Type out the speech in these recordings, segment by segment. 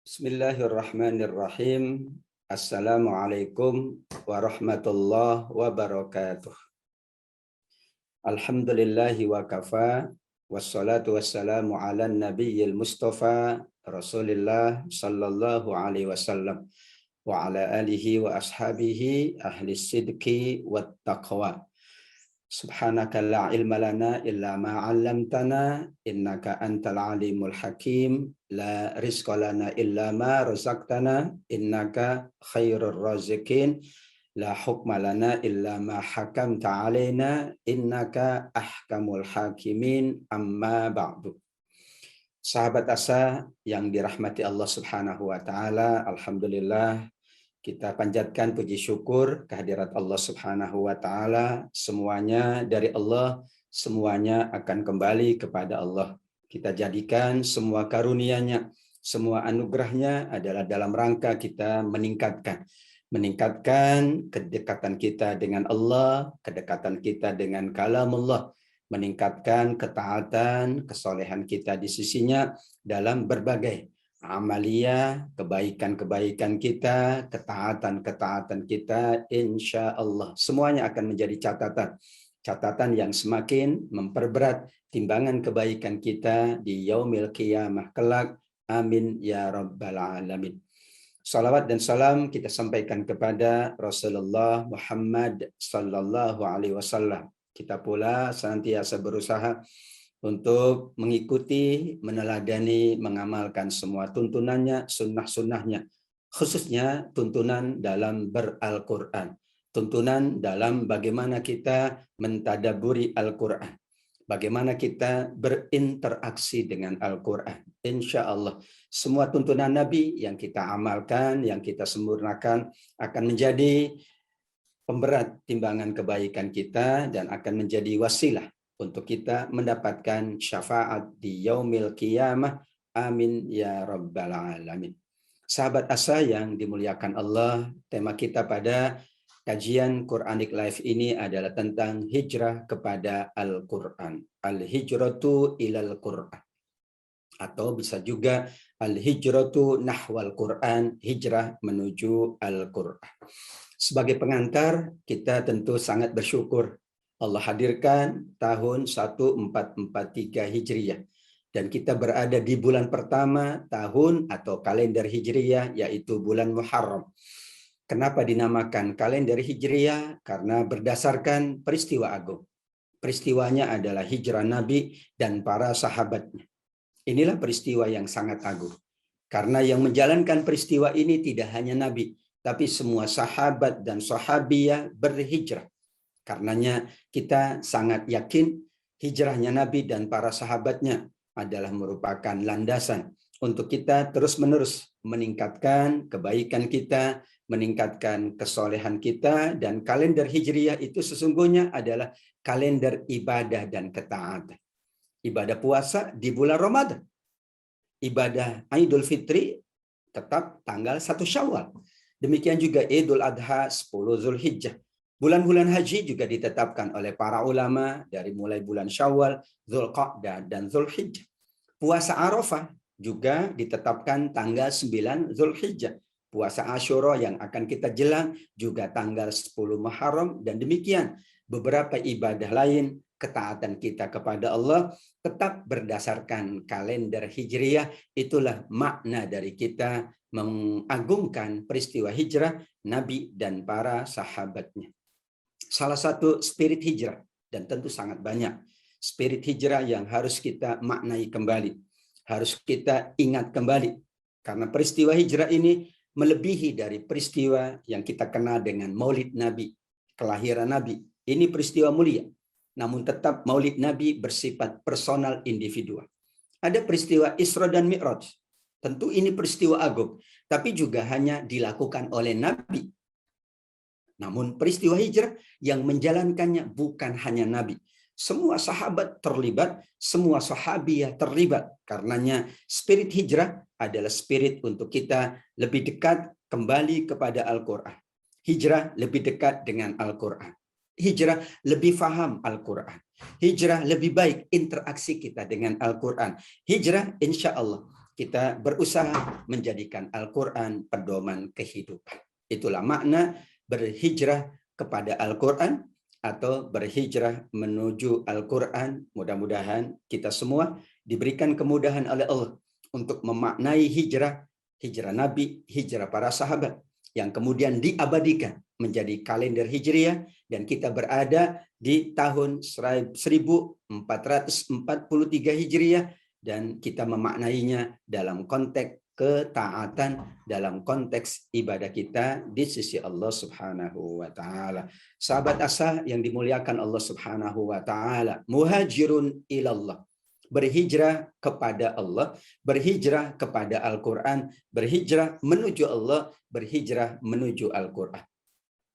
Bismillahirrahmanirrahim. Assalamualaikum warahmatullahi wabarakatuh. Alhamdulillahi wa kafa. Wassalatu wassalamu ala nabiyyil mustafa Rasulillah sallallahu alaihi wasallam wa ala alihi wa ashabihi ahli sidqi wat taqwa. Subhanaka la ilma lana illa ma 'allamtana innaka antal alimul hakim la rizqa lana illa ma razaqtana innaka khairur raziqin la hukma lana illa ma hakamta alaina innaka ahkamul hakimin amma ba'du. Sahabat Asa yang dirahmati Allah Subhanahu wa taala, alhamdulillah kita panjatkan puji syukur kehadirat Allah Subhanahu wa taala. Semuanya dari Allah, semuanya akan kembali kepada Allah. Kita jadikan semua karunia-Nya, semua anugerahnya adalah dalam rangka kita meningkatkan kedekatan kita dengan Allah, kedekatan kita dengan kalamullah, meningkatkan ketaatan, kesolehan kita di sisinya dalam berbagai amalia, kebaikan-kebaikan kita, ketaatan-ketaatan kita, insya Allah semuanya akan menjadi catatan yang semakin memperberat timbangan kebaikan kita di yaumil qiyamah kelak. Amin ya rabbal alamin. Salawat dan salam kita sampaikan kepada Rasulullah Muhammad sallallahu alaihi wasallam. Kita pula senantiasa berusaha untuk mengikuti, meneladani, mengamalkan semua tuntunannya, sunnah-sunnahnya, khususnya tuntunan dalam beral-Quran, tuntunan dalam bagaimana kita mentadaburi Al-Quran, bagaimana kita berinteraksi dengan Al-Quran. Insya Allah, semua tuntunan Nabi yang kita amalkan, yang kita sempurnakan akan menjadi pemberat timbangan kebaikan kita dan akan menjadi wasilah untuk kita mendapatkan syafaat di yaumil qiyamah. Amin ya rabbal alamin. Sahabat Asa yang dimuliakan Allah, tema kita pada kajian Quranic Live ini adalah tentang hijrah kepada Al-Quran. Al-hijratu ilal Quran. Atau bisa juga al-hijratu nahwal Quran, hijrah menuju Al-Quran. Sebagai pengantar, kita tentu sangat bersyukur Allah hadirkan tahun 1443 Hijriyah. Dan kita berada di bulan pertama tahun atau kalender Hijriyah, yaitu bulan Muharram. Kenapa dinamakan kalender Hijriyah? Karena berdasarkan peristiwa agung. Peristiwanya adalah hijrah Nabi dan para sahabatnya. Inilah peristiwa yang sangat agung. Karena yang menjalankan peristiwa ini tidak hanya Nabi, tapi semua sahabat dan sahabiyah berhijrah. Karenanya kita sangat yakin hijrahnya Nabi dan para sahabatnya adalah merupakan landasan untuk kita terus-menerus meningkatkan kebaikan kita, meningkatkan kesolehan kita, dan kalender Hijriyah itu sesungguhnya adalah kalender ibadah dan ketaatan. Ibadah puasa di bulan Ramadan. Ibadah Idul Fitri tetap tanggal 1 Syawal. Demikian juga Idul Adha 10 Zulhijjah. Bulan-bulan haji juga ditetapkan oleh para ulama dari mulai bulan Syawal, Dzulqa'dah, dan Dzulhijjah. Puasa Arafah juga ditetapkan tanggal 9 Dzulhijjah. Puasa Asyura yang akan kita jelang juga tanggal 10 Muharram, dan demikian beberapa ibadah lain, ketaatan kita kepada Allah tetap berdasarkan kalender Hijriyah. Itulah makna dari kita mengagungkan peristiwa hijrah Nabi dan para sahabatnya. Salah satu spirit hijrah, dan tentu sangat banyak spirit hijrah yang harus kita maknai kembali, harus kita ingat kembali, karena peristiwa hijrah ini melebihi dari peristiwa yang kita kenal dengan Maulid Nabi, kelahiran Nabi. Ini peristiwa mulia, namun tetap Maulid Nabi bersifat personal individual. Ada peristiwa Isra dan Mi'raj, tentu ini peristiwa agung, tapi juga hanya dilakukan oleh Nabi. Namun peristiwa hijrah yang menjalankannya bukan hanya Nabi. Semua sahabat terlibat, semua sahabiyah terlibat. Karenanya spirit hijrah adalah spirit untuk kita lebih dekat kembali kepada Al-Quran. Hijrah lebih dekat dengan Al-Quran. Hijrah lebih faham Al-Quran. Hijrah lebih baik interaksi kita dengan Al-Quran. Hijrah insya Allah kita berusaha menjadikan Al-Quran pedoman kehidupan. Itulah makna berhijrah kepada Al-Quran atau berhijrah menuju Al-Quran. Mudah-mudahan kita semua diberikan kemudahan oleh Allah untuk memaknai hijrah Nabi, hijrah para sahabat, yang kemudian diabadikan menjadi kalender Hijriah, dan kita berada di tahun 1443 Hijriah, dan kita memaknainya dalam konteks ketaatan, dalam konteks ibadah kita di sisi Allah Subhanahu wa taala. Sahabat Asa yang dimuliakan Allah Subhanahu wa taala, muhajirun ilallah, berhijrah kepada Allah, berhijrah kepada Al-Quran, berhijrah menuju Allah, berhijrah menuju Al-Quran.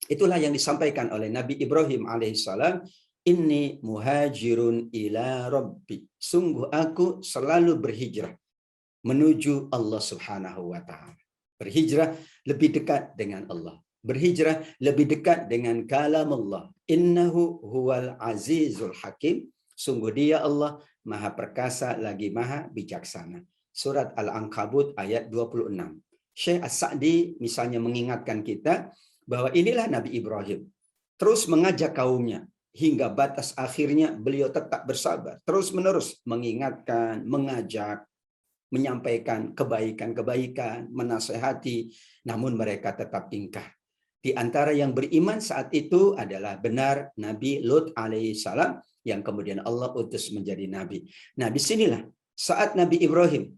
Itulah yang disampaikan oleh Nabi Ibrahim alaihissalam, inni muhajirun ila rabbi, sungguh aku selalu berhijrah menuju Allah Subhanahu wa taala. Berhijrah lebih dekat dengan Allah, berhijrah lebih dekat dengan kalam Allah. Innahu huwal azizul hakim, sungguh dia Allah Maha perkasa lagi Maha bijaksana. Surat Al-Ankabut ayat 26. Syekh As-Sa'di misalnya mengingatkan kita bahwa inilah Nabi Ibrahim, terus mengajak kaumnya hingga batas akhirnya beliau tetap bersabar, terus-menerus mengingatkan, mengajak, menyampaikan kebaikan-kebaikan, menasehati, namun mereka tetap ingkar. Di antara yang beriman saat itu adalah benar Nabi Lut alaihissalam, yang kemudian Allah utus menjadi nabi. Nah, disinilah saat Nabi Ibrahim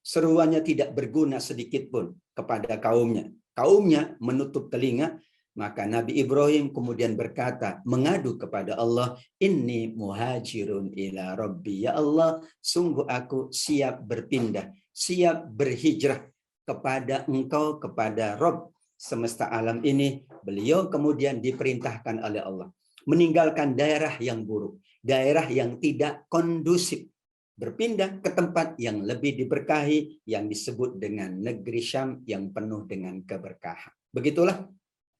seruannya tidak berguna sedikit pun kepada kaumnya. Kaumnya menutup telinga, maka Nabi Ibrahim kemudian berkata, mengadu kepada Allah, inni muhajirun ila rabbi. Ya Allah, sungguh aku siap berpindah, siap berhijrah kepada Engkau, kepada Rabb semesta alam ini. Beliau kemudian diperintahkan oleh Allah meninggalkan daerah yang buruk, daerah yang tidak kondusif, berpindah ke tempat yang lebih diberkahi, yang disebut dengan negeri Syam yang penuh dengan keberkahan. Begitulah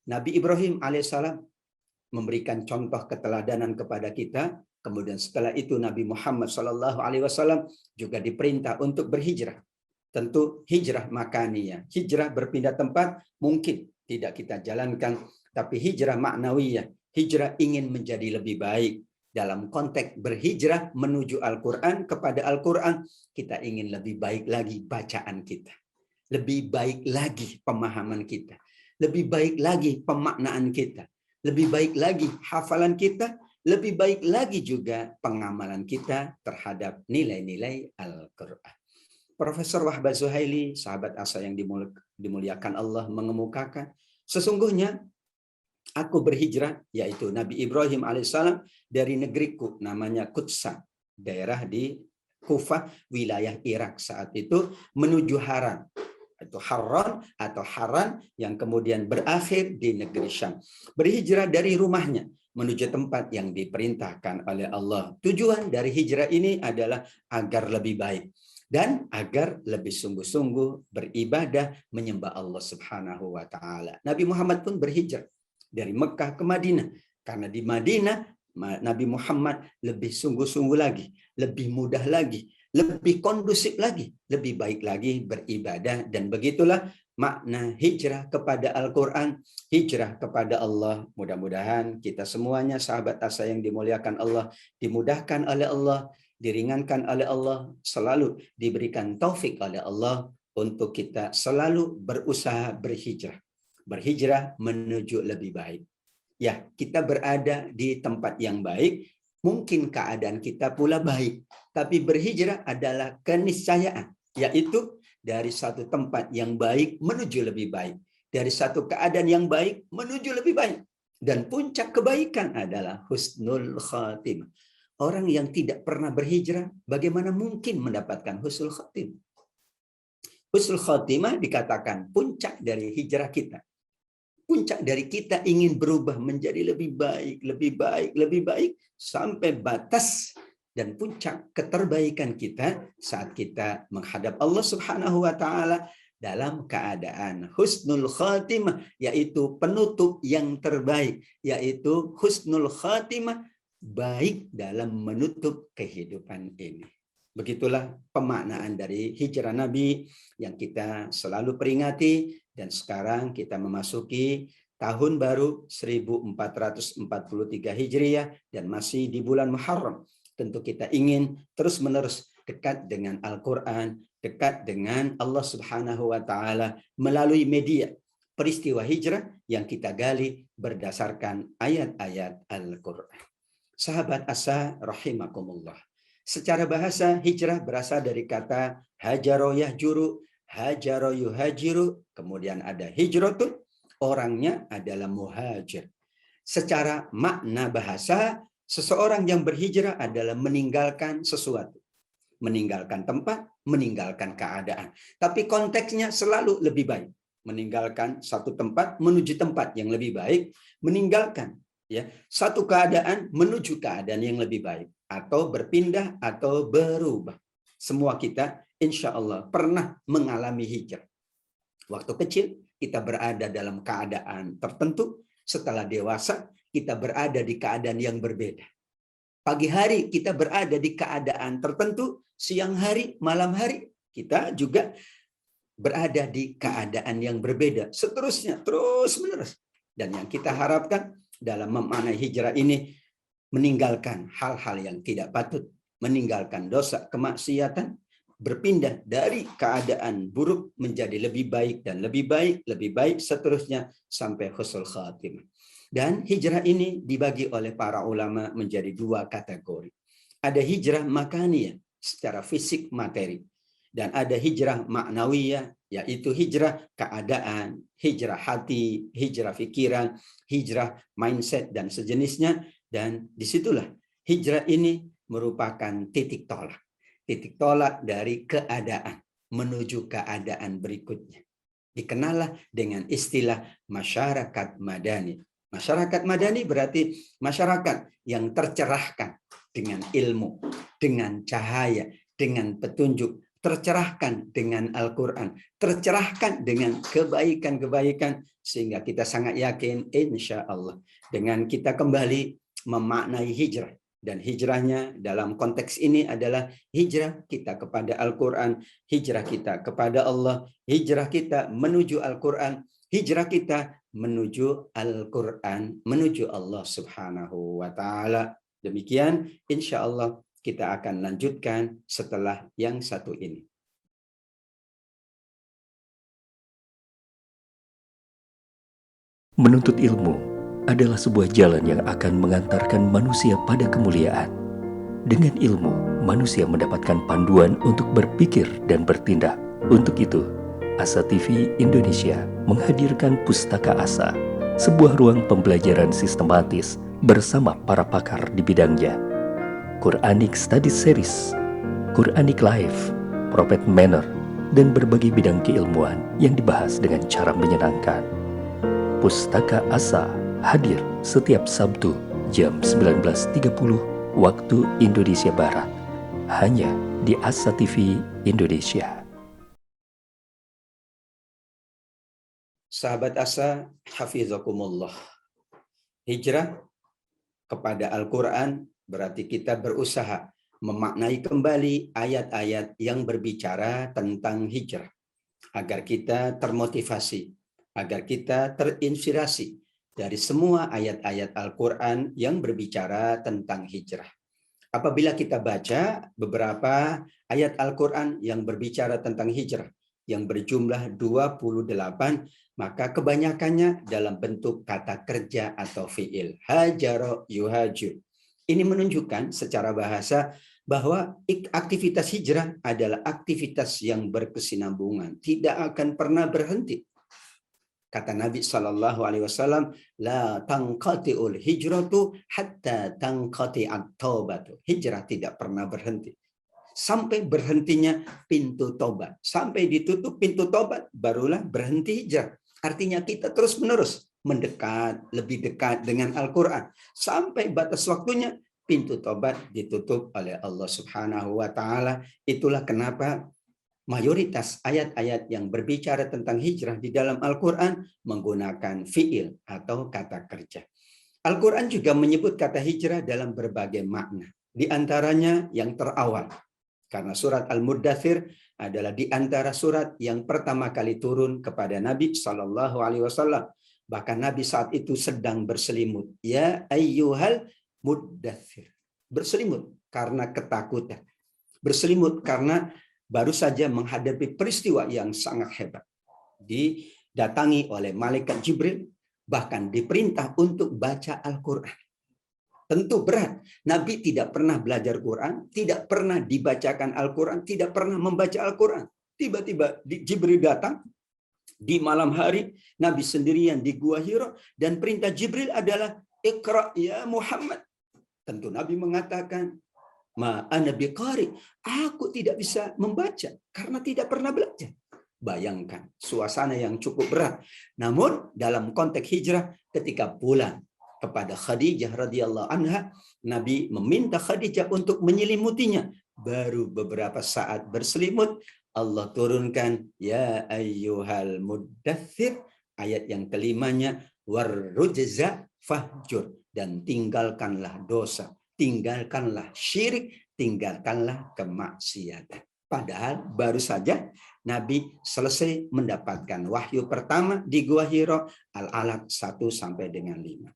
Nabi Ibrahim alaihissalam memberikan contoh keteladanan kepada kita. Kemudian setelah itu Nabi Muhammad SAW juga diperintah untuk berhijrah. Tentu hijrah makaniyah, hijrah berpindah tempat mungkin tidak kita jalankan, tapi hijrah maknawiyah, hijrah ingin menjadi lebih baik. Dalam konteks berhijrah menuju Al-Quran, kepada Al-Quran, kita ingin lebih baik lagi bacaan kita, lebih baik lagi pemahaman kita, lebih baik lagi pemaknaan kita, lebih baik lagi hafalan kita, lebih baik lagi juga pengamalan kita terhadap nilai-nilai Al-Quran. Profesor Wahbah Zuhaili, sahabat Asa yang dimuliakan Allah, mengemukakan, sesungguhnya aku berhijrah, yaitu Nabi Ibrahim alaihissalam, dari negeriku namanya Qudsa, daerah di Kufah, wilayah Irak saat itu, menuju Haran, atau Harran atau Haran, yang kemudian berakhir di negeri Syam. Berhijrah dari rumahnya menuju tempat yang diperintahkan oleh Allah. Tujuan dari hijrah ini adalah agar lebih baik dan agar lebih sungguh-sungguh beribadah menyembah Allah Subhanahu wa taala. Nabi Muhammad pun berhijrah dari Mekah ke Madinah, karena di Madinah Nabi Muhammad lebih sungguh-sungguh lagi, lebih mudah lagi, lebih kondusif lagi, lebih baik lagi beribadah. Dan begitulah makna hijrah kepada Al-Quran, hijrah kepada Allah. Mudah-mudahan kita semuanya sahabat Asa yang dimuliakan Allah, dimudahkan oleh Allah, diringankan oleh Allah, selalu diberikan taufik oleh Allah untuk kita selalu berusaha berhijrah. Berhijrah menuju lebih baik. Ya, kita berada di tempat yang baik, mungkin keadaan kita pula baik. Tapi berhijrah adalah keniscayaan, yaitu dari satu tempat yang baik menuju lebih baik. Dari satu keadaan yang baik menuju lebih baik. Dan puncak kebaikan adalah husnul khatimah. Orang yang tidak pernah berhijrah, bagaimana mungkin mendapatkan husnul khatimah? Husnul khatimah dikatakan puncak dari hijrah kita. Puncak dari kita ingin berubah menjadi lebih baik, lebih baik, lebih baik, sampai batas dan puncak keterbaikan kita saat kita menghadap Allah Subhanahu wa taala dalam keadaan husnul khatimah, yaitu penutup yang terbaik, yaitu husnul khatimah, baik dalam menutup kehidupan ini. Begitulah pemaknaan dari hijrah Nabi yang kita selalu peringati, dan sekarang kita memasuki tahun baru 1443 Hijriah dan masih di bulan Muharram. Tentu kita ingin terus-menerus dekat dengan Al-Quran, dekat dengan Allah Subhanahu wa Ta'ala melalui media peristiwa hijrah yang kita gali berdasarkan ayat-ayat Al-Quran. Sahabat asa rahimakumullah. Secara bahasa hijrah berasal dari kata hajaro yahjuru, hajaro yuhajiru, kemudian ada hijratun, orangnya adalah muhajir. Secara makna bahasa, seseorang yang berhijrah adalah meninggalkan sesuatu. Meninggalkan tempat, meninggalkan keadaan. Tapi konteksnya selalu lebih baik. Meninggalkan satu tempat menuju tempat yang lebih baik, meninggalkan ya satu keadaan menuju keadaan yang lebih baik, atau berpindah atau berubah. Semua kita insya Allah pernah mengalami hijrah. Waktu kecil kita berada dalam keadaan tertentu, setelah dewasa kita berada di keadaan yang berbeda. Pagi hari kita berada di keadaan tertentu, siang hari, malam hari kita juga berada di keadaan yang berbeda. Seterusnya, terus-menerus. Dan yang kita harapkan dalam memaknai hijrah ini, meninggalkan hal-hal yang tidak patut, meninggalkan dosa, kemaksiatan, berpindah dari keadaan buruk menjadi lebih baik dan lebih baik, seterusnya sampai husnul khatimah. Dan hijrah ini dibagi oleh para ulama menjadi dua kategori. Ada hijrah makaniyah, secara fisik materi. Dan ada hijrah maknawiyah, yaitu hijrah keadaan, hijrah hati, hijrah pikiran, hijrah mindset, dan sejenisnya. Dan disitulah hijrah ini merupakan titik tolak. Titik tolak dari keadaan menuju keadaan berikutnya. Dikenallah dengan istilah masyarakat madani. Masyarakat madani berarti masyarakat yang tercerahkan dengan ilmu, dengan cahaya, dengan petunjuk, tercerahkan dengan Al-Quran, tercerahkan dengan kebaikan-kebaikan, sehingga kita sangat yakin insya Allah dengan kita kembali memaknai hijrah. Dan hijrahnya dalam konteks ini adalah hijrah kita kepada Al-Quran, hijrah kita kepada Allah, hijrah kita menuju Al-Quran, hijrah kita menuju Al-Quran, menuju Allah Subhanahu wa Ta'ala. Demikian, insya Allah kita akan lanjutkan setelah yang satu ini. Menuntut ilmu adalah sebuah jalan yang akan mengantarkan manusia pada kemuliaan. Dengan ilmu, manusia mendapatkan panduan untuk berpikir dan bertindak. Untuk itu, Asa TV Indonesia menghadirkan Pustaka Asa, sebuah ruang pembelajaran sistematis bersama para pakar di bidangnya. Quranic Study Series, Quranic Life, Prophet Manner, dan berbagai bidang keilmuan yang dibahas dengan cara menyenangkan. Pustaka Asa hadir setiap Sabtu jam 19.30 waktu Indonesia Barat, hanya di Asa TV Indonesia. Sahabat Asa, hafizakumullah. Hijrah kepada Al-Quran berarti kita berusaha memaknai kembali ayat-ayat yang berbicara tentang hijrah, agar kita termotivasi, agar kita terinspirasi dari semua ayat-ayat Al-Quran yang berbicara tentang hijrah. Apabila kita baca beberapa ayat Al-Quran yang berbicara tentang hijrah, yang berjumlah 28, maka kebanyakannya dalam bentuk kata kerja atau fi'il. Hajaro yuhajir. Ini menunjukkan secara bahasa bahwa aktivitas hijrah adalah aktivitas yang berkesinambungan, tidak akan pernah berhenti. Kata Nabi SAW, la tanqati'ul hijratu hatta tanqati'at taubatu. Hijrah tidak pernah berhenti sampai berhentinya pintu tobat. Sampai ditutup pintu tobat, barulah berhenti hijrah. Artinya kita terus-menerus mendekat, lebih dekat dengan Al-Quran. Sampai batas waktunya, pintu tobat ditutup oleh Allah Subhanahu wa Ta'ala. Itulah kenapa mayoritas ayat-ayat yang berbicara tentang hijrah di dalam Al-Quran menggunakan fi'il atau kata kerja. Al-Quran juga menyebut kata hijrah dalam berbagai makna. Di antaranya yang terawal, Karena surat Al-Muddathir adalah di antara surat yang pertama kali turun kepada Nabi Shallallahu Alaihi Wasallam. Bahkan Nabi saat itu sedang berselimut. Ya ayyuhal muddathir. Berselimut karena ketakutan. Berselimut karena baru saja menghadapi peristiwa yang sangat hebat. Didatangi oleh malaikat Jibril, bahkan diperintah untuk baca Al-Quran. Tentu berat. Nabi tidak pernah belajar Quran, tidak pernah dibacakan Al-Quran, tidak pernah membaca Al-Quran. Tiba-tiba Jibril datang di malam hari, Nabi sendirian di Gua Hira, dan perintah Jibril adalah Iqra ya Muhammad. Tentu Nabi mengatakan, Ma ana biqari, aku tidak bisa membaca karena tidak pernah belajar. Bayangkan suasana yang cukup berat. Namun dalam konteks hijrah, ketika pulang kepada Khadijah radhiyallahu anha, Nabi meminta Khadijah untuk menyelimutinya. Baru beberapa saat berselimut, Allah turunkan ya ayyuhal muddathir, ayat yang kelimanya warrujza fahjur, dan tinggalkanlah dosa, tinggalkanlah syirik, tinggalkanlah kemaksiatan. Padahal baru saja Nabi selesai mendapatkan wahyu pertama di Gua Hira, Al-Alaq 1 sampai dengan 5.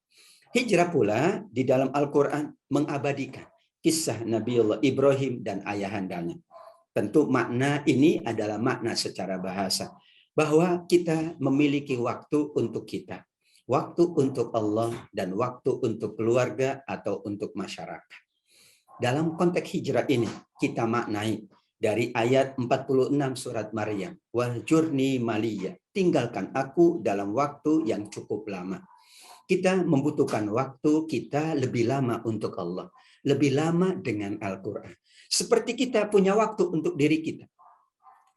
Hijrah pula di dalam Al-Quran mengabadikan kisah Nabiullah Ibrahim dan ayahandanya. Tentu makna ini adalah makna secara bahasa, bahwa kita memiliki waktu untuk kita, waktu untuk Allah, dan waktu untuk keluarga atau untuk masyarakat. Dalam konteks hijrah ini, kita maknai dari ayat 46 surat Maryam, wahjurni maliyya, tinggalkan aku dalam waktu yang cukup lama. Kita membutuhkan waktu kita lebih lama untuk Allah, lebih lama dengan Al-Quran. Seperti kita punya waktu untuk diri kita,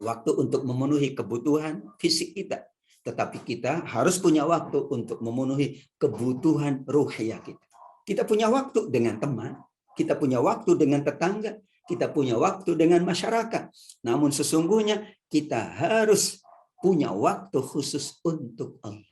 waktu untuk memenuhi kebutuhan fisik kita, tetapi kita harus punya waktu untuk memenuhi kebutuhan ruhiyah kita. Kita punya waktu dengan teman, kita punya waktu dengan tetangga, kita punya waktu dengan masyarakat. Namun sesungguhnya kita harus punya waktu khusus untuk Allah.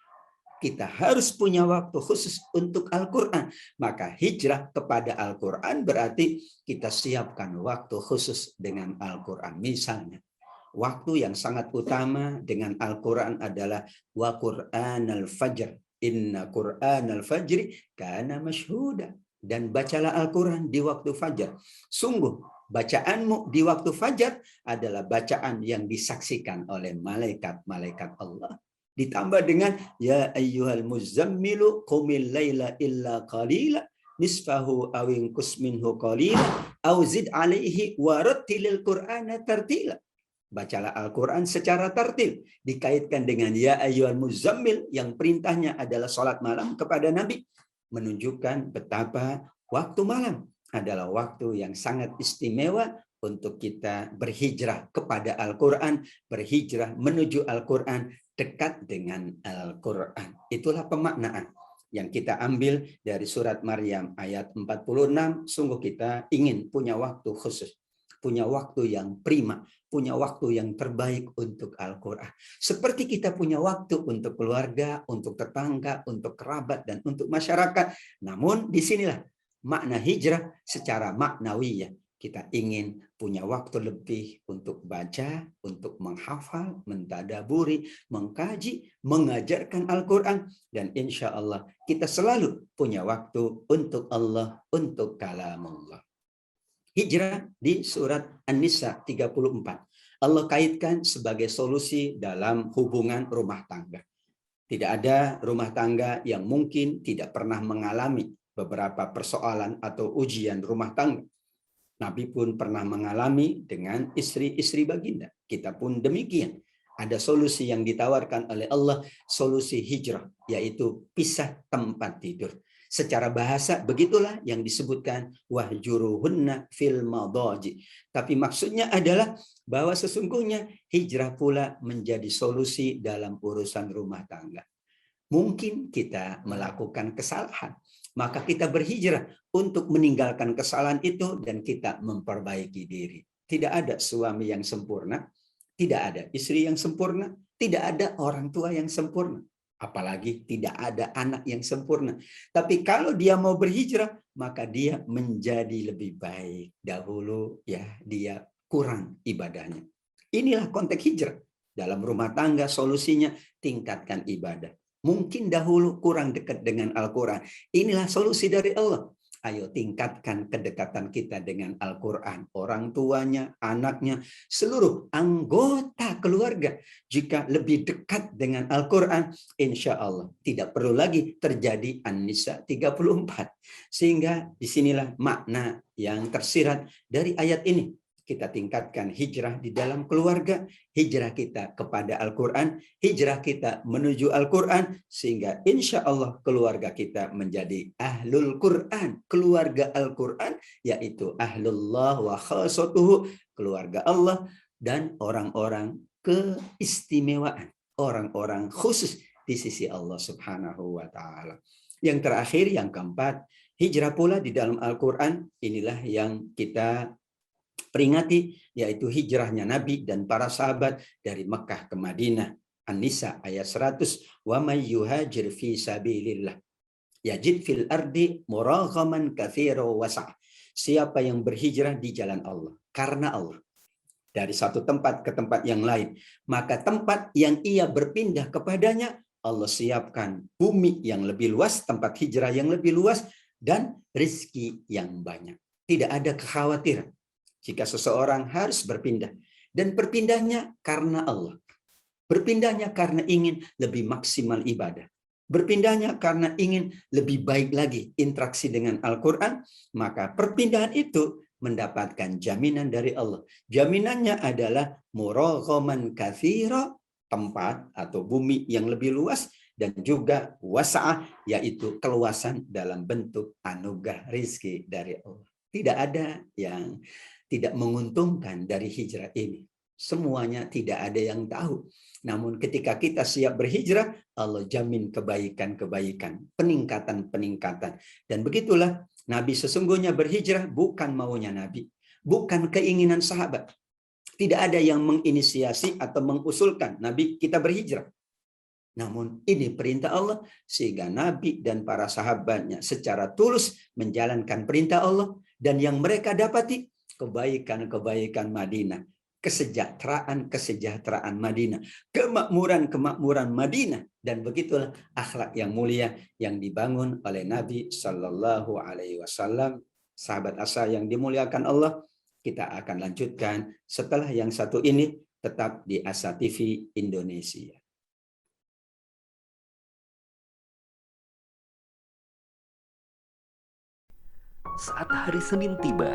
Kita harus punya waktu khusus untuk Al-Quran. Maka hijrah kepada Al-Quran berarti kita siapkan waktu khusus dengan Al-Quran. Misalnya, waktu yang sangat utama dengan Al-Quran adalah wa Qur'an al-fajr. Inna Qur'an al-fajri kana masyhuda. Dan bacalah Al-Quran di waktu fajar. Sungguh, bacaanmu di waktu fajar adalah bacaan yang disaksikan oleh malaikat-malaikat Allah. Ditambah dengan ya ayyuhal muzammilu qumil laila illa qalila nisfahu aw inqus minhu qalila aw zid alaihi warattilil qur'ana tartila. Bacalah Al-Quran secara tartil, dikaitkan dengan ya ayyuhal muzammil yang perintahnya adalah salat malam kepada Nabi, menunjukkan betapa waktu malam adalah waktu yang sangat istimewa untuk kita berhijrah kepada Al-Quran, berhijrah menuju Al-Quran, dekat dengan Al-Quran. Itulah pemaknaan yang kita ambil dari surat Maryam ayat 46. Sungguh kita ingin punya waktu khusus, punya waktu yang prima, punya waktu yang terbaik untuk Al-Quran. Seperti kita punya waktu untuk keluarga, untuk tetangga, untuk kerabat, dan untuk masyarakat. Namun disinilah makna hijrah secara maknawiyah. Kita ingin punya waktu lebih untuk baca, untuk menghafal, mentadaburi, mengkaji, mengajarkan Al-Quran. Dan insya Allah kita selalu punya waktu untuk Allah, untuk kalamullah. Hijrah di surat An-Nisa 34. Allah kaitkan sebagai solusi dalam hubungan rumah tangga. Tidak ada rumah tangga yang mungkin tidak pernah mengalami beberapa persoalan atau ujian rumah tangga. Nabi pun pernah mengalami dengan istri-istri baginda. Kita pun demikian. Ada solusi yang ditawarkan oleh Allah, solusi hijrah, yaitu pisah tempat tidur. Secara bahasa begitulah yang disebutkan wahjuruhunna fil madaji. Tapi maksudnya adalah bahwa sesungguhnya hijrah pula menjadi solusi dalam urusan rumah tangga. Mungkin kita melakukan kesalahan, maka kita berhijrah untuk meninggalkan kesalahan itu dan kita memperbaiki diri. Tidak ada suami yang sempurna, tidak ada istri yang sempurna, tidak ada orang tua yang sempurna, apalagi tidak ada anak yang sempurna. Tapi kalau dia mau berhijrah, maka dia menjadi lebih baik. Dahulu ya dia kurang ibadahnya. Inilah konteks hijrah. Dalam rumah tangga solusinya tingkatkan ibadah. Mungkin dahulu kurang dekat dengan Al-Quran. Inilah solusi dari Allah. Ayo tingkatkan kedekatan kita dengan Al-Quran. Orang tuanya, anaknya, seluruh anggota keluarga. Jika lebih dekat dengan Al-Quran, insya Allah tidak perlu lagi terjadi An-Nisa 34. Sehingga disinilah makna yang tersirat dari ayat ini. Kita tingkatkan hijrah di dalam keluarga, hijrah kita kepada Al-Quran, hijrah kita menuju Al-Quran, sehingga insya Allah keluarga kita menjadi ahlul Quran, keluarga Al-Quran, yaitu ahlullah wa khasatuhu, keluarga Allah, dan orang-orang keistimewaan, orang-orang khusus di sisi Allah Subhanahu wa Ta'ala. Yang terakhir, yang keempat, hijrah pula di dalam Al-Quran, inilah yang kita peringati, yaitu hijrahnya Nabi dan para sahabat dari Mekah ke Madinah. An-Nisa ayat 100, wa may yuhajir fi sabilillah yajid fil ardi muraghaman katsira wasa'. Siapa yang berhijrah di jalan Allah karena Allah dari satu tempat ke tempat yang lain, maka tempat yang ia berpindah kepadanya Allah siapkan bumi yang lebih luas, tempat hijrah yang lebih luas, dan rezeki yang banyak. Tidak ada kekhawatiran jika seseorang harus berpindah. Dan berpindahnya karena Allah. Berpindahnya karena ingin lebih maksimal ibadah. Berpindahnya karena ingin lebih baik lagi interaksi dengan Al-Quran. Maka perpindahan itu mendapatkan jaminan dari Allah. Jaminannya adalah muraghaman katsira, tempat atau bumi yang lebih luas, dan juga wasa'ah, yaitu keluasan dalam bentuk anugerah rizki dari Allah. Tidak ada yang tidak menguntungkan dari hijrah ini. Semuanya tidak ada yang tahu. Namun ketika kita siap berhijrah, Allah jamin kebaikan-kebaikan, peningkatan-peningkatan. Dan begitulah Nabi sesungguhnya berhijrah bukan maunya Nabi, bukan keinginan sahabat. Tidak ada yang menginisiasi atau mengusulkan Nabi kita berhijrah. Namun ini perintah Allah, sehingga Nabi dan para sahabatnya secara tulus menjalankan perintah Allah, dan yang mereka dapati kebaikan-kebaikan Madinah, kesejahteraan Madinah, kemakmuran Madinah, dan begitulah akhlak yang mulia yang dibangun oleh Nabi Shallallahu Alaihi Wasallam. Sahabat Asa yang dimuliakan Allah, kita akan lanjutkan setelah yang satu ini, tetap di Asa TV Indonesia. Saat hari Senin tiba,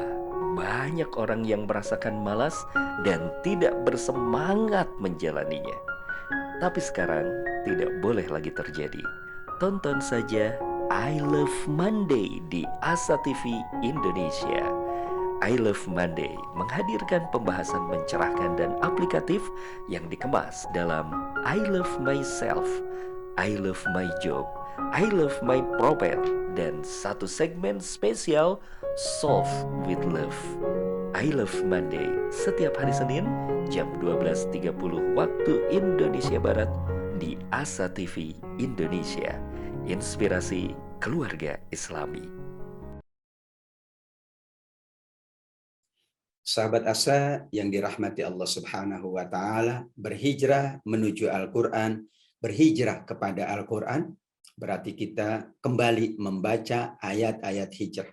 banyak orang yang merasakan malas dan tidak bersemangat menjalaninya. Tapi sekarang tidak boleh lagi terjadi. Tonton saja I Love Monday di Asa TV Indonesia. I Love Monday menghadirkan pembahasan mencerahkan dan aplikatif yang dikemas dalam I Love Myself, I Love My Job, I Love My Prophet, dan satu segmen spesial Solve with Love. I Love Monday setiap hari Senin jam 12.30 waktu Indonesia Barat di Asa TV Indonesia. Inspirasi keluarga Islami. Sahabat Asa yang dirahmati Allah Subhanahu wa Ta'ala, berhijrah menuju Al-Quran, berhijrah kepada Al-Quran, berarti kita kembali membaca ayat-ayat hijrah.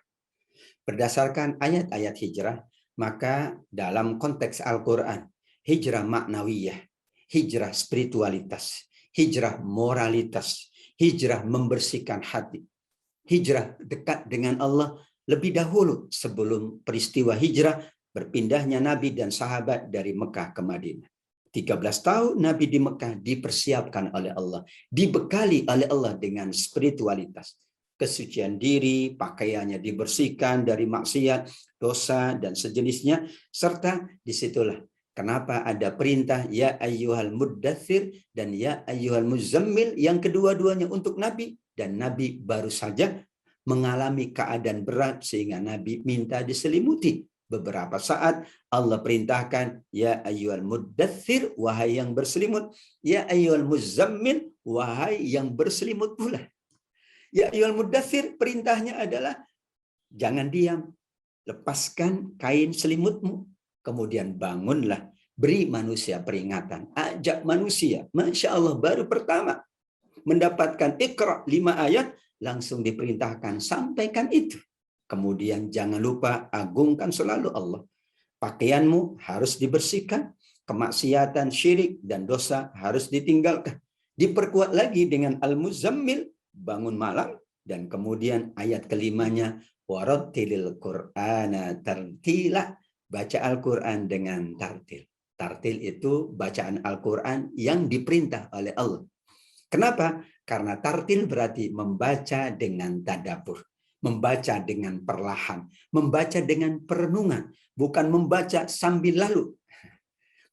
Berdasarkan ayat-ayat hijrah, maka dalam konteks Al-Quran, hijrah maknawiyah, hijrah spiritualitas, hijrah moralitas, hijrah membersihkan hati, hijrah dekat dengan Allah lebih dahulu sebelum peristiwa hijrah berpindahnya Nabi dan sahabat dari Mekah ke Madinah. 13 tahun Nabi di Mekah dipersiapkan oleh Allah, dibekali oleh Allah dengan spiritualitas. Kesucian diri, pakaiannya dibersihkan dari maksiat, dosa, dan sejenisnya. Serta disitulah kenapa ada perintah ya ayyuhal muddathir dan ya ayyuhal muzammil, yang kedua-duanya untuk Nabi. Dan Nabi baru saja mengalami keadaan berat sehingga Nabi minta diselimuti. Beberapa saat Allah perintahkan ya ayyuhal muddathir, wahai yang berselimut, ya ayyuhal muzammil, wahai yang berselimut pula. Ya ayyuhal muddathir, perintahnya adalah jangan diam, lepaskan kain selimutmu. kemudian bangunlah, beri manusia peringatan, ajak manusia. Masya Allah, baru pertama mendapatkan Iqra 5 ayat, langsung diperintahkan sampaikan itu. Kemudian jangan lupa agungkan selalu Allah. Pakaianmu harus dibersihkan, kemaksiatan, syirik, dan dosa harus ditinggalkan. Diperkuat lagi dengan Al-Muzammil, bangun malam, dan kemudian ayat kelimanya, warattilil Qur'ana tartila, baca Al-Quran dengan tartil. Tartil itu bacaan Al-Quran yang diperintah oleh Allah. Kenapa? Karena tartil berarti membaca dengan tadabbur, membaca dengan perlahan, membaca dengan perenungan, bukan membaca sambil lalu,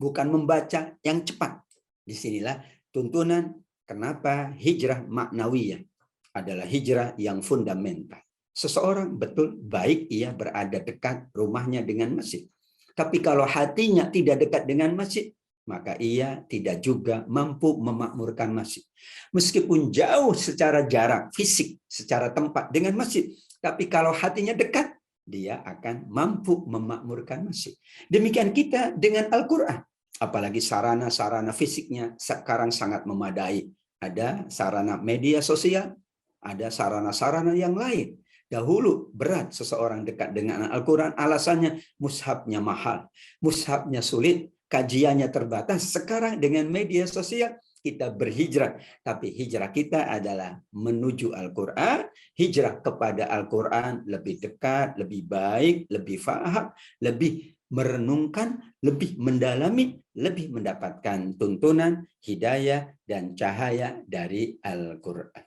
bukan membaca yang cepat. Disinilah tuntunan kenapa hijrah maknawiyah adalah hijrah yang fundamental. Seseorang betul baik ia berada dekat rumahnya dengan masjid. Tapi kalau hatinya tidak dekat dengan masjid, maka ia tidak juga mampu memakmurkan masjid. Meskipun jauh secara jarak, fisik, secara tempat dengan masjid, tapi kalau hatinya dekat, dia akan mampu memakmurkan masjid. Demikian kita dengan Al-Quran. Apalagi sarana-sarana fisiknya sekarang sangat memadai. Ada sarana media sosial, ada sarana-sarana yang lain. Dahulu berat seseorang dekat dengan Al-Quran, alasannya mushafnya mahal, mushafnya sulit, kajiannya terbatas. Sekarang dengan media sosial kita berhijrah, tapi hijrah kita adalah menuju Al-Quran, hijrah kepada Al-Quran lebih dekat, lebih baik, lebih faham, lebih merenungkan, lebih mendalami, lebih mendapatkan tuntunan, hidayah, dan cahaya dari Al-Quran.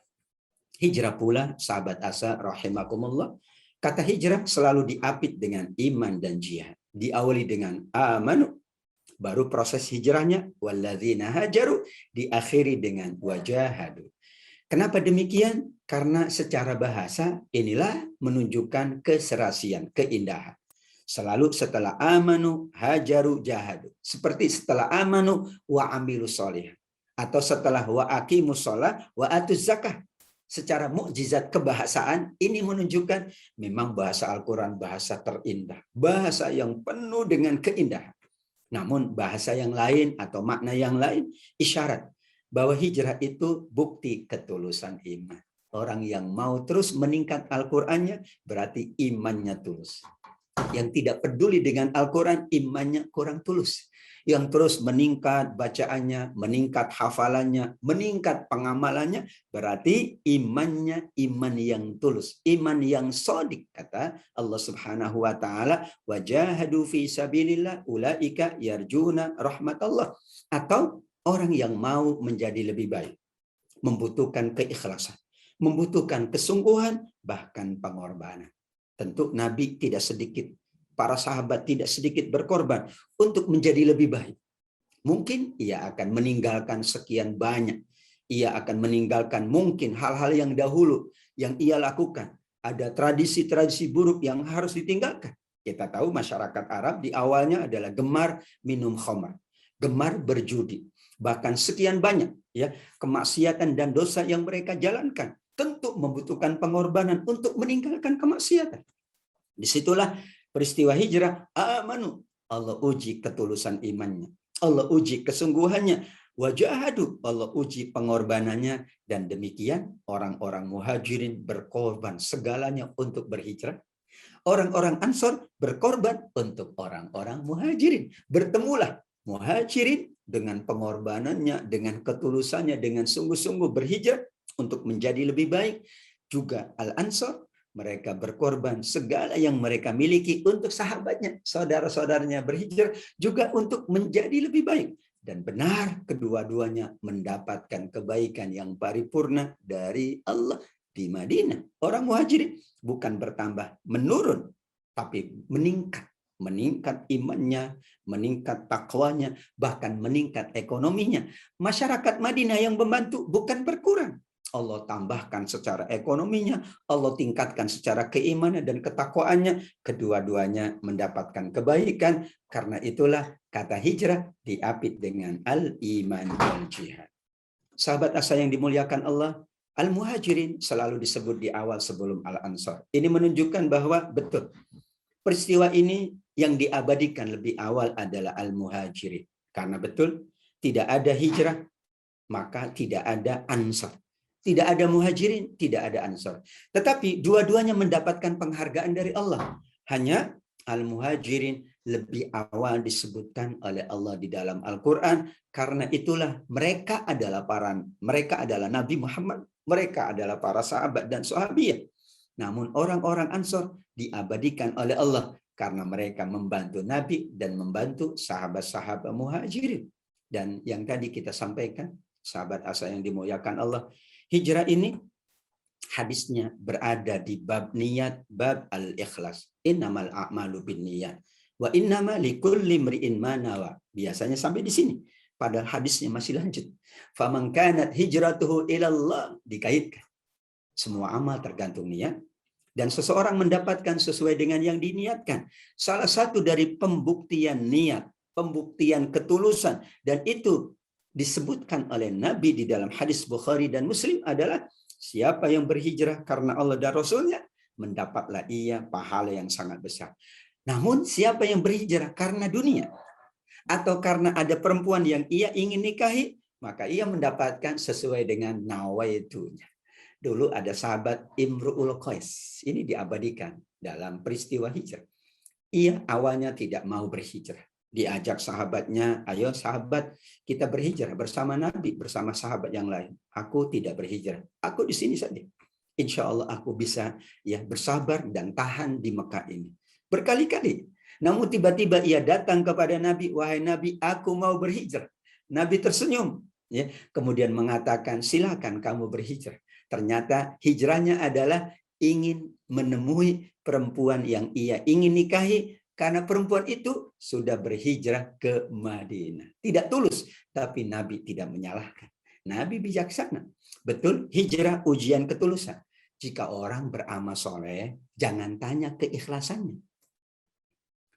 Hijrah pula, sahabat asa rahimakumullah, kata hijrah selalu diapit dengan iman dan jihad. Diawali dengan amanu, baru proses hijrahnya walladzina hajaru, diakhiri dengan wajahadu. Kenapa demikian? Karena secara bahasa inilah menunjukkan keserasian, keindahan. Selalu setelah amanu, hajaru, jahadu. Seperti setelah amanu wa amilu sholih, atau setelah wa aqimus sholah wa atuz zakah. Secara mukjizat kebahasaan ini menunjukkan memang bahasa Al-Quran bahasa terindah, bahasa yang penuh dengan keindahan. Namun bahasa yang lain atau makna yang lain isyarat bahwa hijrah itu bukti ketulusan iman. Orang yang mau terus meningkat Al-Qurannya berarti imannya tulus. Yang tidak peduli dengan Al-Quran imannya kurang tulus. Yang terus meningkat bacaannya, meningkat hafalannya, meningkat pengamalannya, berarti imannya iman yang tulus, iman yang sodik. Kata Allah Subhanahu wa taala, wajahadu fi sabilillah ulaika yarjuna rahmatallah. Atau orang yang mau menjadi lebih baik, membutuhkan keikhlasan, membutuhkan kesungguhan, bahkan pengorbanan. Tentu Nabi tidak sedikit, para sahabat tidak sedikit berkorban untuk menjadi lebih baik. Mungkin ia akan meninggalkan sekian banyak. Ia akan meninggalkan mungkin hal-hal yang dahulu yang ia lakukan. Ada tradisi-tradisi buruk yang harus ditinggalkan. Kita tahu masyarakat Arab di awalnya adalah gemar minum khamar, gemar berjudi. Bahkan sekian banyak ya kemaksiatan dan dosa yang mereka jalankan. Tentu membutuhkan pengorbanan untuk meninggalkan kemaksiatan. Disitulah peristiwa hijrah, amanu. Allah uji ketulusan imannya. Allah uji kesungguhannya. Wajahadu. Allah uji pengorbanannya. Dan demikian orang-orang muhajirin berkorban segalanya untuk berhijrah. Orang-orang Ansor berkorban untuk orang-orang muhajirin. Bertemulah muhajirin dengan pengorbanannya, dengan ketulusannya, dengan sungguh-sungguh berhijrah untuk menjadi lebih baik. Juga Al-Ansor, mereka berkorban segala yang mereka miliki untuk sahabatnya, saudara-saudaranya berhijrah juga untuk menjadi lebih baik. Dan benar kedua-duanya mendapatkan kebaikan yang paripurna dari Allah di Madinah. Orang muhajirin bukan bertambah, menurun, tapi meningkat. Meningkat imannya, meningkat takwanya, bahkan meningkat ekonominya. Masyarakat Madinah yang membantu bukan berkurang. Allah tambahkan secara ekonominya, Allah tingkatkan secara keimanan dan ketakwaannya, kedua-duanya mendapatkan kebaikan. Karena itulah kata hijrah diapit dengan al-iman wal jihad. Sahabat asa yang dimuliakan Allah, al-muhajirin selalu disebut di awal sebelum al-ansor. Ini menunjukkan bahwa betul peristiwa ini yang diabadikan lebih awal adalah al-muhajirin. Karena betul, tidak ada hijrah, maka tidak ada ansor. Tidak ada muhajirin, tidak ada ansor. Tetapi dua-duanya mendapatkan penghargaan dari Allah. Hanya al-muhajirin lebih awal disebutkan oleh Allah di dalam Al-Quran. Karena itulah mereka adalah Nabi Muhammad. Mereka adalah para sahabat dan sahabiyah. Namun orang-orang ansor diabadikan oleh Allah karena mereka membantu Nabi dan membantu sahabat-sahabat muhajirin. Dan yang tadi kita sampaikan, sahabat asa yang dimuliakan Allah, hijrah ini hadisnya berada di bab niat, bab al-ikhlas. Innamal a'malu binniyat wa innama likulli imri'in ma nawa. Biasanya sampai di sini. Padahal hadisnya masih lanjut. Faman kanat hijratuhu ilallah, dikaitkan. Semua amal tergantung niat. Dan seseorang mendapatkan sesuai dengan yang diniatkan. Salah satu dari pembuktian niat, pembuktian ketulusan, dan itu disebutkan oleh Nabi di dalam hadis Bukhari dan Muslim adalah siapa yang berhijrah karena Allah dan Rasulnya, mendapatlah ia pahala yang sangat besar. Namun siapa yang berhijrah karena dunia, atau karena ada perempuan yang ia ingin nikahi, maka ia mendapatkan sesuai dengan nawaitunya. Dulu ada sahabat Imru'ul Qais, ini diabadikan dalam peristiwa hijrah. Ia awalnya tidak mau berhijrah. Diajak sahabatnya, ayo sahabat kita berhijrah bersama Nabi, bersama sahabat yang lain. Aku tidak berhijrah, aku di sini saja. Insya Allah aku bisa ya bersabar dan tahan di Mekah ini. Berkali-kali. Namun tiba-tiba ia datang kepada Nabi, wahai Nabi, aku mau berhijrah. Nabi tersenyum, ya, kemudian mengatakan, silakan kamu berhijrah. Ternyata hijrahnya adalah ingin menemui perempuan yang ia ingin nikahi, karena perempuan itu sudah berhijrah ke Madinah. Tidak tulus, tapi Nabi tidak menyalahkan. Nabi bijaksana. Betul, hijrah ujian ketulusan. Jika orang beramal soleh, jangan tanya keikhlasannya.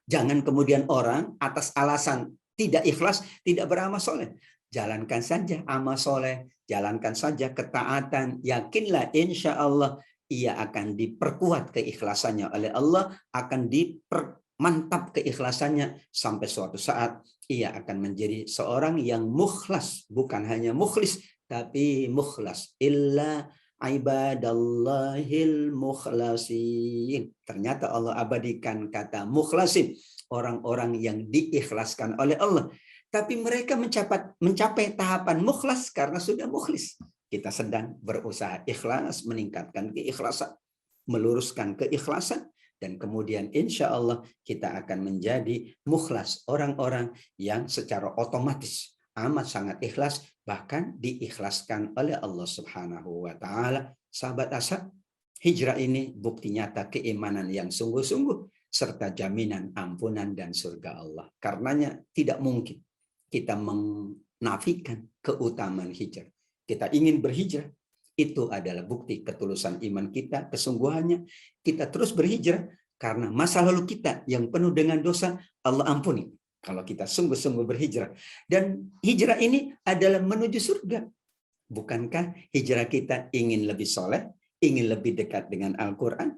Jangan kemudian orang atas alasan tidak ikhlas, tidak beramal soleh. Jalankan saja amal soleh, jalankan saja ketaatan. Yakinlah insya Allah ia akan diperkuat keikhlasannya oleh Allah, akan dipermantap keikhlasannya sampai suatu saat ia akan menjadi seorang yang mukhlas, bukan hanya mukhlis, tapi mukhlas. Illa ibadallahil mukhlasin. Ternyata Allah abadikan kata mukhlasin, orang-orang yang diikhlaskan oleh Allah. Tapi mereka mencapai tahapan mukhlas karena sudah mukhlis. Kita sedang berusaha ikhlas, meningkatkan keikhlasan, meluruskan keikhlasan, dan kemudian insya Allah kita akan menjadi mukhlas, orang-orang yang secara otomatis amat sangat ikhlas, bahkan diikhlaskan oleh Allah Subhanahu wa Ta'ala. Sahabat asa, hijrah ini bukti nyata keimanan yang sungguh-sungguh serta jaminan ampunan dan surga Allah. Karenanya tidak mungkin kita menafikan keutamaan hijrah. Kita ingin berhijrah, itu adalah bukti ketulusan iman kita, kesungguhannya. Kita terus berhijrah karena masa lalu kita yang penuh dengan dosa, Allah ampuni. Kalau kita sungguh-sungguh berhijrah. Dan hijrah ini adalah menuju surga. Bukankah hijrah kita ingin lebih soleh, ingin lebih dekat dengan Al-Quran,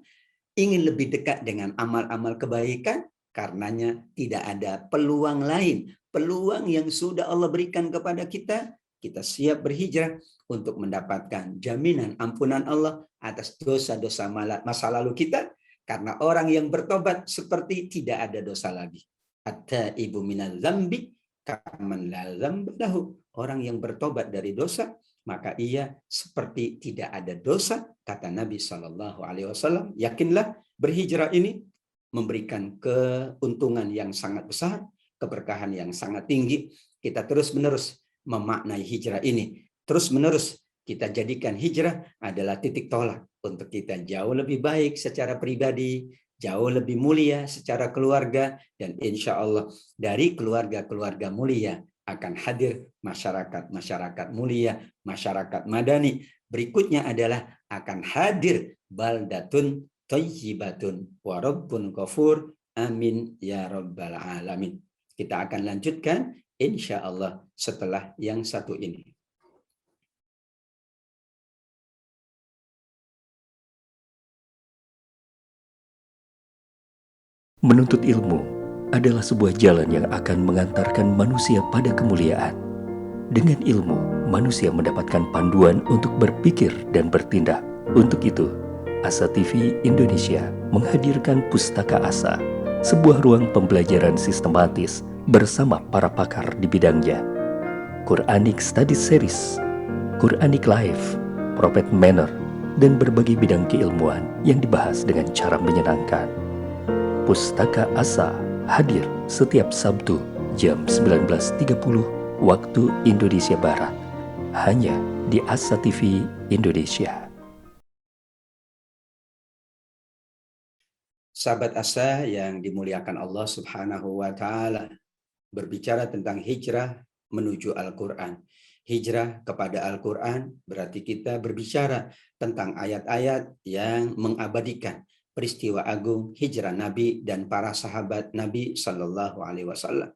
ingin lebih dekat dengan amal-amal kebaikan? Karenanya tidak ada peluang lain. Peluang yang sudah Allah berikan kepada kita, kita siap berhijrah untuk mendapatkan jaminan ampunan Allah atas dosa-dosa masa lalu kita. Karena orang yang bertobat seperti tidak ada dosa lagi. At-taibu minal dzambi kaman la dzamba lahu. Orang yang bertobat dari dosa, maka ia seperti tidak ada dosa, kata Nabi SAW. Yakinlah berhijrah ini memberikan keuntungan yang sangat besar, keberkahan yang sangat tinggi. Kita terus-menerus memaknai hijrah ini. Terus-menerus kita jadikan hijrah adalah titik tolak untuk kita jauh lebih baik secara pribadi, jauh lebih mulia secara keluarga, dan insya Allah dari keluarga-keluarga mulia akan hadir masyarakat-masyarakat mulia, masyarakat madani. Berikutnya adalah akan hadir baldatun thayyibatun wa rabbun ghafur. Amin ya rabbal alamin. Kita akan lanjutkan insya Allah setelah yang satu ini. Menuntut ilmu adalah sebuah jalan yang akan mengantarkan manusia pada kemuliaan. Dengan ilmu, manusia mendapatkan panduan untuk berpikir dan bertindak. Untuk itu, Asa TV Indonesia menghadirkan Pustaka Asa, sebuah ruang pembelajaran sistematis bersama para pakar di bidangnya. Quranic Study Series, Quranic Life, Prophet Manner, dan berbagai bidang keilmuan yang dibahas dengan cara menyenangkan. Pustaka Asa hadir setiap Sabtu jam 19.30 waktu Indonesia Barat, hanya di Asa TV Indonesia. Sahabat Asa yang dimuliakan Allah Subhanahu wa Ta'ala, berbicara tentang hijrah menuju Al-Quran. Hijrah kepada Al-Quran berarti kita berbicara tentang ayat-ayat yang mengabadikan peristiwa agung hijrah Nabi dan para sahabat Nabi Sallallahu Alaihi Wasallam.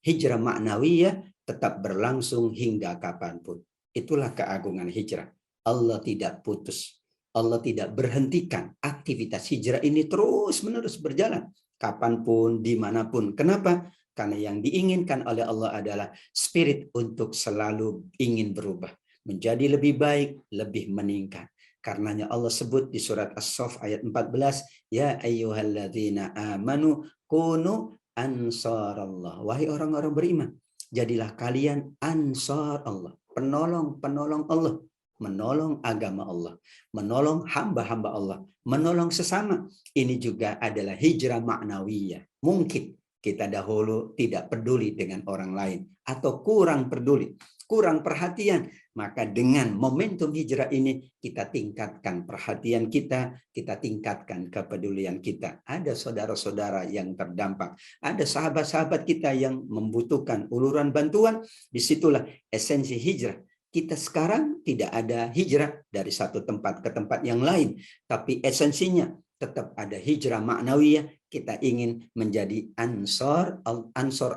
Hijrah maknawiyah tetap berlangsung hingga kapanpun. Itulah keagungan hijrah. Allah tidak putus. Allah tidak berhentikan. Aktivitas hijrah ini terus-menerus berjalan. Kapanpun, dimanapun. Kenapa? Karena yang diinginkan oleh Allah adalah spirit untuk selalu ingin berubah. Menjadi lebih baik, lebih meningkat. Karenanya Allah sebut di surat As-Saff ayat 14, ya ayyuhalladzina amanu kunu ansarallah. Wahai orang-orang beriman, jadilah kalian ansar Allah, penolong-penolong Allah, menolong agama Allah, menolong hamba-hamba Allah, menolong sesama. Ini juga adalah hijrah maknawiyah. Mungkin kita dahulu tidak peduli dengan orang lain atau kurang peduli, kurang perhatian. Maka dengan momentum hijrah ini kita tingkatkan perhatian kita tingkatkan kepedulian kita. Ada saudara-saudara yang terdampak, ada sahabat-sahabat kita yang membutuhkan uluran bantuan. Disitulah esensi hijrah. Kita sekarang tidak ada hijrah dari satu tempat ke tempat yang lain, tapi esensinya tetap ada hijrah maknawiyah. Kita ingin menjadi ansor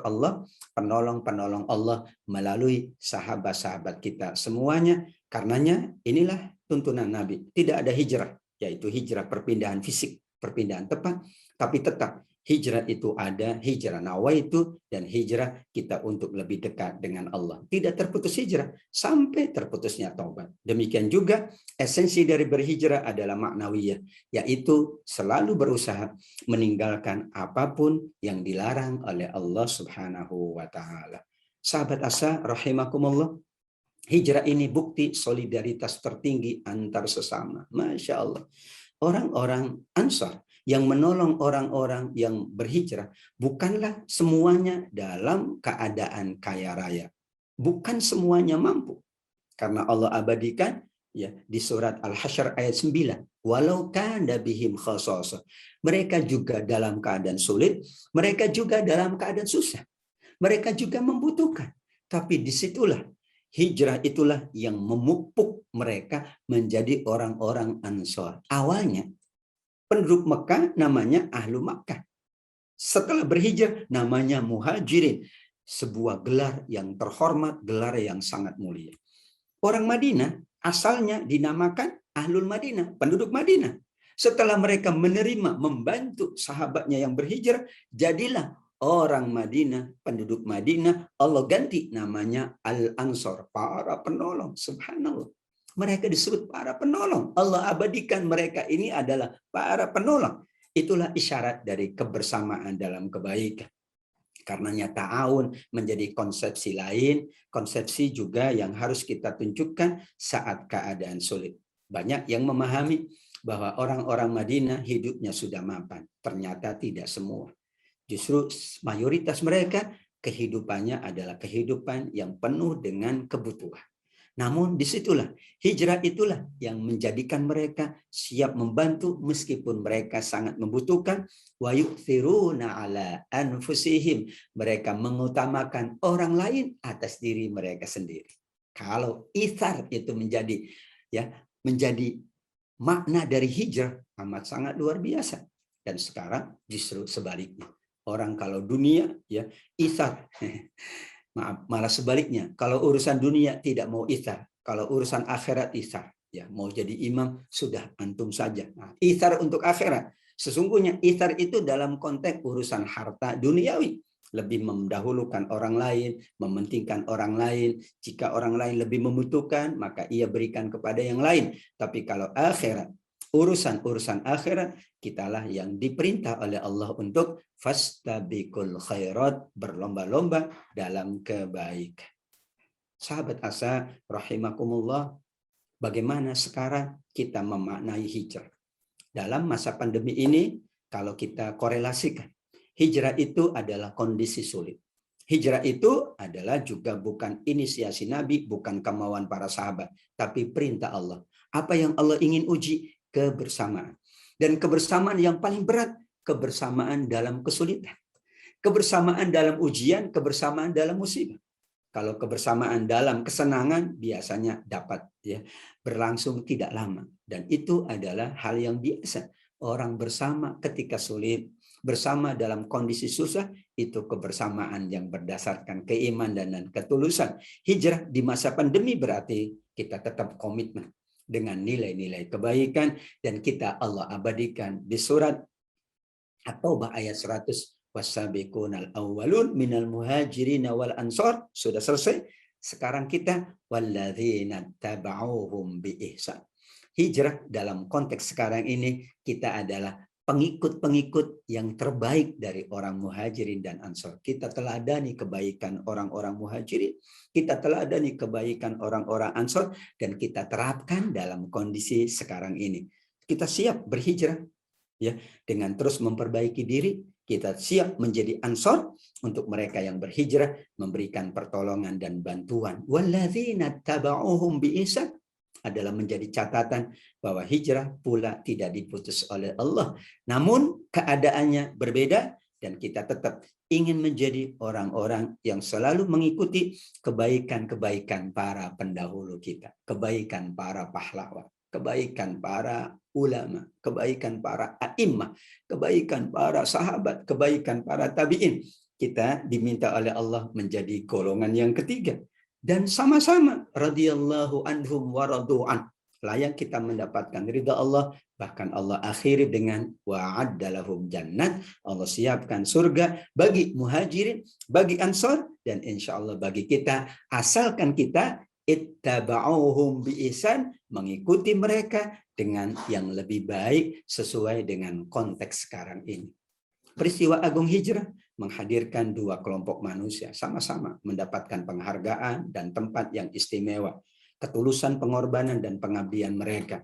Allah, penolong-penolong Allah melalui sahabat-sahabat kita semuanya. Karenanya inilah tuntunan Nabi. Tidak ada hijrah, yaitu hijrah perpindahan fisik, perpindahan tempat, tapi tetap hijrah itu ada, hijrah nawaitu, dan hijrah kita untuk lebih dekat dengan Allah. Tidak terputus hijrah sampai terputusnya taubat. Demikian juga esensi dari berhijrah adalah maknawiyah, yaitu selalu berusaha meninggalkan apapun yang dilarang oleh Allah Subhanahu wa Ta'ala. Sahabat Asa rahimakumullah, hijrah ini bukti solidaritas tertinggi antar sesama. Masya Allah. Orang-orang Ansar yang menolong orang-orang yang berhijrah bukanlah semuanya dalam keadaan kaya raya. Bukan semuanya mampu. Karena Allah abadikan ya di surat Al-Hasyr ayat 9. Walau kana bihim khasasah. Mereka juga dalam keadaan sulit, mereka juga dalam keadaan susah. Mereka juga membutuhkan. Tapi disitulah hijrah itulah yang memupuk mereka menjadi orang-orang Ansar. Awalnya penduduk Mekah namanya Ahlu Makkah. Setelah berhijrah namanya Muhajirin. Sebuah gelar yang terhormat, gelar yang sangat mulia. Orang Madinah asalnya dinamakan Ahlul Madinah, penduduk Madinah. Setelah mereka menerima, membantu sahabatnya yang berhijrah, jadilah orang Madinah, penduduk Madinah, Allah ganti namanya Al-Ansar, para penolong. Subhanallah. Mereka disebut para penolong. Allah abadikan mereka ini adalah para penolong. Itulah isyarat dari kebersamaan dalam kebaikan. Karenanya ta'awun menjadi konsepsi lain, konsepsi juga yang harus kita tunjukkan saat keadaan sulit. Banyak yang memahami bahwa orang-orang Madinah hidupnya sudah mapan. Ternyata tidak semua. Justru mayoritas mereka kehidupannya adalah kehidupan yang penuh dengan kebutuhan. Namun disitulah hijrah itulah yang menjadikan mereka siap membantu meskipun mereka sangat membutuhkan. Wa yu'thiruna ala anfusihim. Mereka mengutamakan orang lain atas diri mereka sendiri. Kalau ithar itu menjadi makna dari hijrah amat sangat luar biasa. Dan sekarang justru sebaliknya. Orang kalau dunia ithar. Maaf, malah sebaliknya. Kalau urusan dunia tidak mau ithar. Kalau urusan akhirat ithar. Ya, mau jadi imam, sudah antum saja. Nah, ithar untuk akhirat. Sesungguhnya ithar itu dalam konteks urusan harta duniawi. Lebih mendahulukan orang lain, mementingkan orang lain. Jika orang lain lebih membutuhkan, maka ia berikan kepada yang lain. Tapi kalau akhirat, urusan akhirat, kitalah yang diperintah oleh Allah untuk fastabiqul khairat, berlomba-lomba dalam kebaikan. Sahabat Asa, rahimakumullah, bagaimana sekarang kita memaknai hijrah? Dalam masa pandemi ini, kalau kita korelasikan, hijrah itu adalah kondisi sulit. Hijrah itu adalah juga bukan inisiasi Nabi, bukan kemauan para sahabat, tapi perintah Allah. Apa yang Allah ingin uji? Kebersamaan. Dan kebersamaan yang paling berat, kebersamaan dalam kesulitan. Kebersamaan dalam ujian, kebersamaan dalam musibah. Kalau kebersamaan dalam kesenangan biasanya dapat berlangsung tidak lama, dan itu adalah hal yang biasa. Orang bersama ketika sulit, bersama dalam kondisi susah, itu kebersamaan yang berdasarkan keimanan dan ketulusan. Hijrah di masa pandemi berarti kita tetap komitmen dengan nilai-nilai kebaikan, dan kita Allah abadikan di surat At-Taubah ayat 100. Wasabiqunal awwalun minal muhajirin wal ansor. Sudah selesai. Sekarang kita walladzina taba'uhum bi ihsan. Hijrah dalam konteks sekarang ini, kita adalah pengikut-pengikut yang terbaik dari orang muhajirin dan ansor. Kita teladani kebaikan orang-orang muhajirin, kita teladani kebaikan orang-orang ansor, dan kita terapkan dalam kondisi sekarang ini. Kita siap berhijrah dengan terus memperbaiki diri. Kita siap menjadi ansor untuk mereka yang berhijrah, memberikan pertolongan dan bantuan. Walladzina taba'uhum bi ihsan adalah menjadi catatan bahwa hijrah pula tidak diputus oleh Allah. Namun keadaannya berbeda, dan kita tetap ingin menjadi orang-orang yang selalu mengikuti kebaikan-kebaikan para pendahulu kita, kebaikan para pahlawan, kebaikan para ulama, kebaikan para a'immah, kebaikan para sahabat, kebaikan para tabi'in. Kita diminta oleh Allah menjadi golongan yang ketiga. Dan sama-sama radhiyallahu anhum wa radu'an. Layak kita mendapatkan ridha Allah. Bahkan Allah akhiri dengan wa'adda lahum jannat. Allah siapkan surga bagi muhajirin, bagi ansor, dan insya Allah bagi kita, asalkan kita ittaba'uhum bi ihsan, mengikuti mereka dengan yang lebih baik sesuai dengan konteks sekarang ini. Peristiwa agung hijrah menghadirkan dua kelompok manusia sama-sama mendapatkan penghargaan dan tempat yang istimewa. Ketulusan pengorbanan dan pengabdian mereka.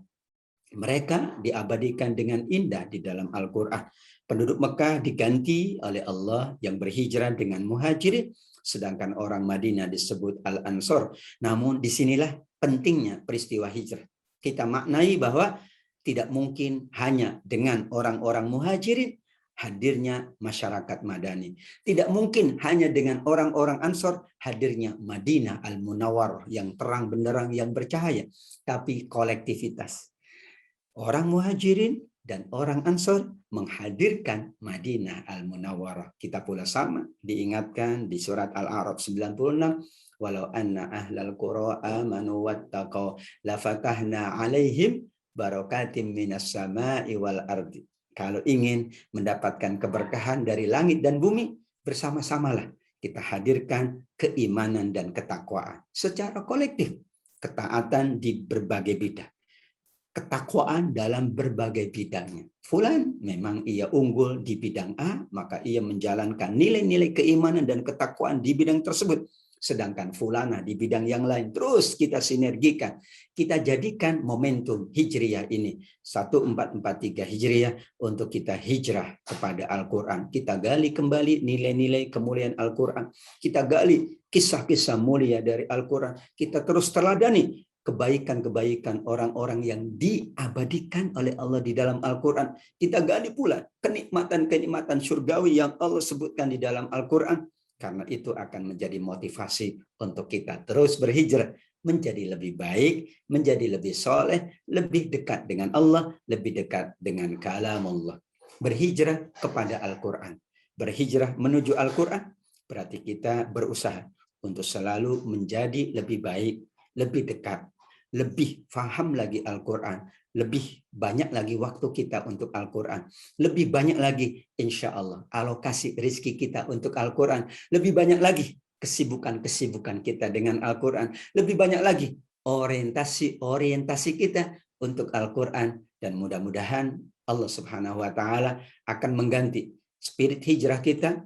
Mereka diabadikan dengan indah di dalam Al-Quran. Penduduk Mekah diganti oleh Allah yang berhijrah dengan muhajirin, sedangkan orang Madinah disebut Al-Ansor. Namun disinilah pentingnya peristiwa hijrah. Kita maknai bahwa tidak mungkin hanya dengan orang-orang muhajirin hadirnya masyarakat Madani. Tidak mungkin hanya dengan orang-orang Ansor hadirnya Madinah Al-Munawwarah yang terang benderang, yang bercahaya. Tapi kolektivitas orang muhajirin dan orang Ansor menghadirkan Madinah Al-Munawwarah. Kita pula sama diingatkan di surat Al-A'raf 96. Walau anna ahlal qura amanu wattaqau lafatahna alaihim barakatim minas sama'i wal ardi. Kalau ingin mendapatkan keberkahan dari langit dan bumi, bersama-samalah kita hadirkan keimanan dan ketakwaan secara kolektif. Ketaatan di berbagai bidang. Ketakwaan dalam berbagai bidangnya. Fulan memang ia unggul di bidang A, maka ia menjalankan nilai-nilai keimanan dan ketakwaan di bidang tersebut. Sedangkan fulana di bidang yang lain. Terus kita sinergikan. Kita jadikan momentum hijriah ini 1443 hijriah untuk kita hijrah kepada Al-Quran. Kita gali kembali nilai-nilai kemuliaan Al-Quran. Kita gali kisah-kisah mulia dari Al-Quran. Kita terus teladani kebaikan-kebaikan orang-orang yang diabadikan oleh Allah di dalam Al-Quran. Kita gali pula kenikmatan-kenikmatan surgawi yang Allah sebutkan di dalam Al-Quran. Karena itu akan menjadi motivasi untuk kita terus berhijrah, menjadi lebih baik, menjadi lebih soleh, lebih dekat dengan Allah, lebih dekat dengan kalamullah. Berhijrah kepada Al-Quran. Berhijrah menuju Al-Quran, berarti kita berusaha untuk selalu menjadi lebih baik, lebih dekat, lebih faham lagi Al-Quran, lebih banyak lagi waktu kita untuk Al-Quran, lebih banyak lagi insya Allah alokasi rezeki kita untuk Al-Quran, lebih banyak lagi kesibukan-kesibukan kita dengan Al-Quran, lebih banyak lagi orientasi kita untuk Al-Quran, dan mudah-mudahan Allah Subhanahu wa taala akan mengganti spirit hijrah kita,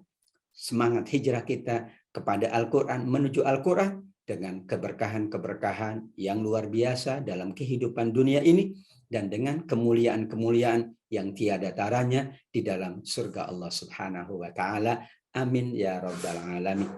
semangat hijrah kita kepada Al-Quran, menuju Al-Quran dengan keberkahan-keberkahan yang luar biasa dalam kehidupan dunia ini, dan dengan kemuliaan-kemuliaan yang tiada taranya di dalam surga Allah Subhanahu wa taala. Amin ya rabbal alamin.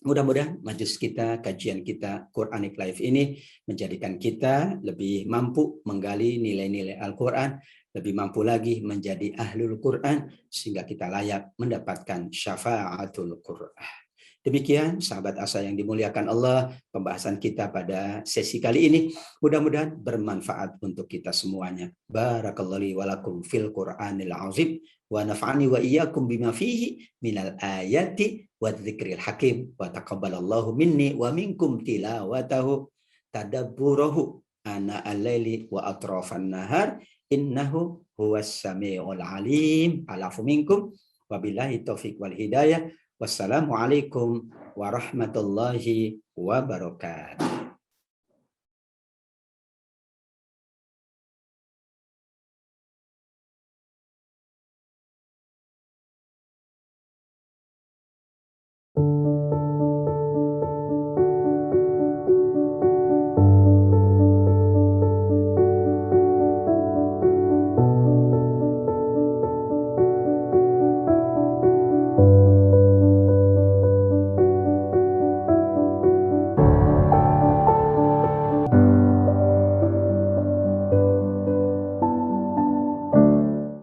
Mudah-mudahan majelis kita, kajian kita Quranic Life ini menjadikan kita lebih mampu menggali nilai-nilai Al-Quran, lebih mampu lagi menjadi ahlul Quran, sehingga kita layak mendapatkan syafaatul Quran. Demikian sahabat asa yang dimuliakan Allah, pembahasan kita pada sesi kali ini. Mudah-mudahan bermanfaat untuk kita semuanya. Barakallahu li wa lakum fil Qur'anil azim wa naf'ani wa iyyakum bima fihi minal ayati wa dzikril hakim wa taqabbalallahu minni wa minkum tilawatahu tadabburahu ana al-laili wa atrafan nahar innahu huwas samiul alim. Alafu minkum wabillahi taufiq wal hidayah. Wassalamualaikum warahmatullahi wabarakatuh.